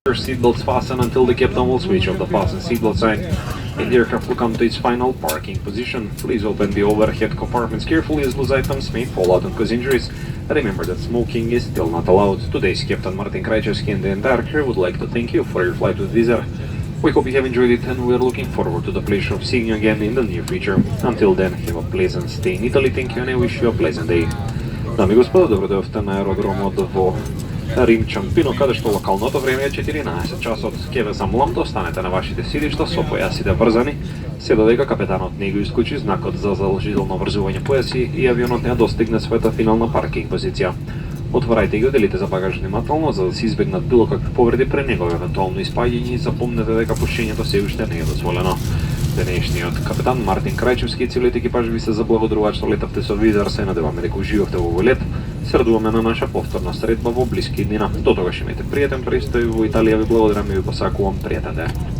Your seatbelts fasten until the captain will switch off the fasten seatbelt sign. And the aircraft will come to its final parking position. Please open the overhead compartments carefully as loose items may fall out and cause injuries. Remember that smoking is still not allowed. Today's Captain Martin Krajewski and the entire crew would like to thank you for your flight with Wizz. We hope you have enjoyed it and we are looking forward to the pleasure of seeing you again in the near future. Until then, have a pleasant stay in Italy. Thank you and I wish you a pleasant day. Дами и господа, добродојавте на аеродромот во Рим Ciampino, каде што локалното време е 14 часот. Ке ве замолам да останете на вашите сидишта со појасите врзани, се додека капетанот не го исклучи знакот за задолжително врзување појаси и авионот не достигне својата финална паркинг позиција. Отворајте ги оделите за багаж внимателно, за да се избегнат било какви повреди при негово евентуално испаѓање и запомнете дека пушењето се уште не е дозволено. Денешниот капетан Мартин Крајчевски и целиот екипаж ви се заблагодаруваат што летавте со Wizz. Се надеваме дека уживавте во овој лет. Се радуваме на наша повторна средба во блиски днина. До тогаш имате пријатен престој во Италија. Ви благодарам и ви посакувам пријатен ден.